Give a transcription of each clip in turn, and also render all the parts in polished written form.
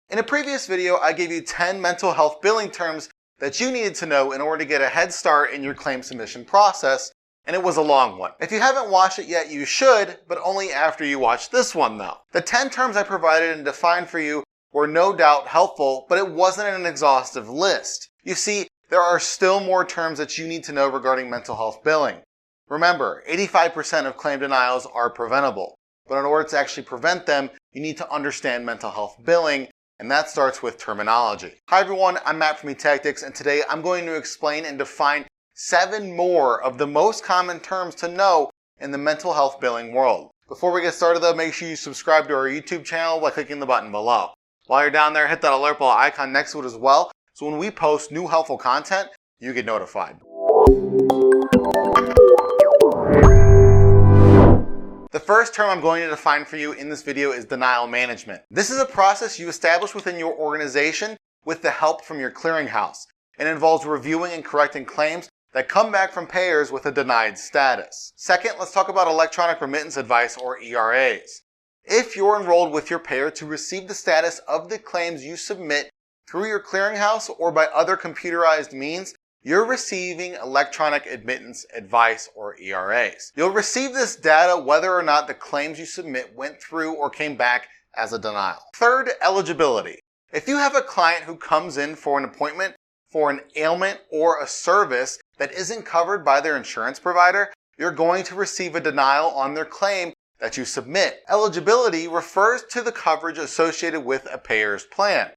In a previous video, I gave you 10 mental health billing terms that you needed to know in order to get a head start in your claim submission process, and it was a long one. If you haven't watched it yet, you should, but only after you watch this one though. The 10 terms I provided and defined for you were no doubt helpful, but it wasn't an exhaustive list. You see, there are still more terms that you need to know regarding mental health billing. Remember, 85% of claim denials are preventable, but in order to actually prevent them, you need to understand mental health billing, and that starts with terminology. Hi everyone, I'm Matt from eTactics, and today I'm going to explain and define 7 more of the most common terms to know in the mental health billing world. Before we get started though, make sure you subscribe to our YouTube channel by clicking the button below. While you're down there, hit that alert bell icon next to it as well, so when we post new helpful content, you get notified. The first term I'm going to define for you in this video is denial management. This is a process you establish within your organization with the help from your clearinghouse. It involves reviewing and correcting claims that come back from payers with a denied status. Second, let's talk about electronic remittance advice, or ERAs. If you're enrolled with your payer to receive the status of the claims you submit through your clearinghouse or by other computerized means, you're receiving electronic admittance advice, or ERAs. You'll receive this data whether or not the claims you submit went through or came back as a denial. Third, eligibility. If you have a client who comes in for an appointment for an ailment or a service that isn't covered by their insurance provider, you're going to receive a denial on their claim that you submit. Eligibility refers to the coverage associated with a payer's plan.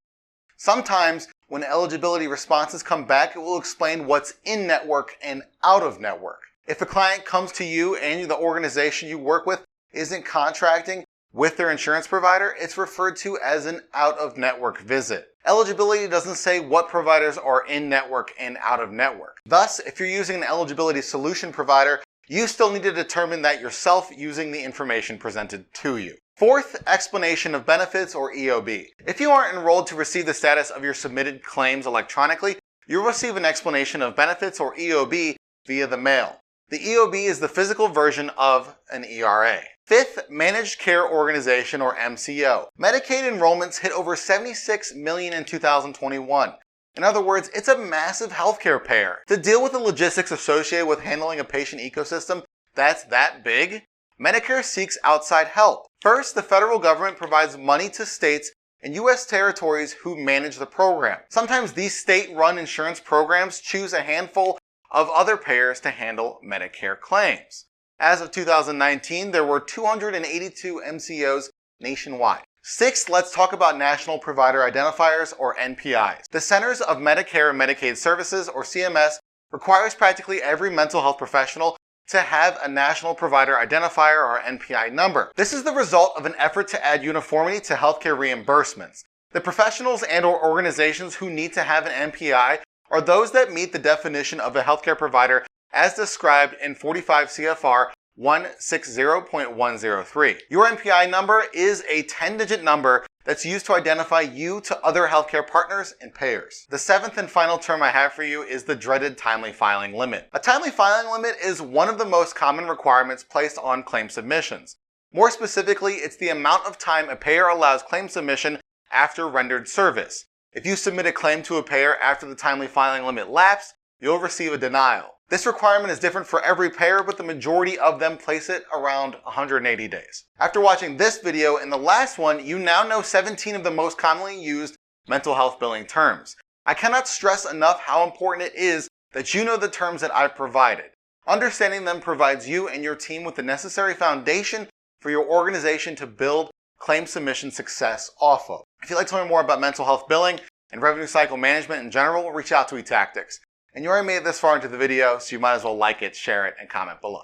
Sometimes when eligibility responses come back, it will explain what's in network and out of network. If a client comes to you and the organization you work with isn't contracting with their insurance provider, it's referred to as an out-of-network visit. Eligibility doesn't say what providers are in network and out of network. Thus, if you're using an eligibility solution provider, you still need to determine that yourself using the information presented to you. Fourth, explanation of benefits, or EOB. If you aren't enrolled to receive the status of your submitted claims electronically, you'll receive an explanation of benefits, or EOB, via the mail. The EOB is the physical version of an ERA. Fifth, managed care organization, or MCO. Medicaid enrollments hit over 76 million in 2021. In other words, it's a massive healthcare payer. To deal with the logistics associated with handling a patient ecosystem that's that big, Medicare seeks outside help. First, the federal government provides money to states and U.S. territories who manage the program. Sometimes these state-run insurance programs choose a handful of other payers to handle Medicare claims. As of 2019, there were 282 MCOs nationwide. Sixth, let's talk about National Provider Identifiers, or NPIs. The Centers of Medicare and Medicaid Services, or CMS, requires practically every mental health professional to have a National Provider Identifier, or NPI number. This is the result of an effort to add uniformity to healthcare reimbursements. The professionals and/or organizations who need to have an NPI are those that meet the definition of a healthcare provider as described in 45 CFR 160.103. Your NPI number is a 10-digit number that's used to identify you to other healthcare partners and payers. The seventh and final term I have for you is the dreaded timely filing limit. A timely filing limit is one of the most common requirements placed on claim submissions. More specifically, it's the amount of time a payer allows claim submission after rendered service. If you submit a claim to a payer after the timely filing limit lapsed, you'll receive a denial. This requirement is different for every payer, but the majority of them place it around 180 days. After watching this video and the last one, you now know 17 of the most commonly used mental health billing terms. I cannot stress enough how important it is that you know the terms that I've provided. Understanding them provides you and your team with the necessary foundation for your organization to build claim submission success off of. If you'd like to learn more about mental health billing and revenue cycle management in general, reach out to eTactics. And you already made it this far into the video, so you might as well like it, share it, and comment below.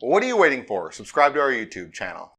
Well, what are you waiting for? Subscribe to our YouTube channel.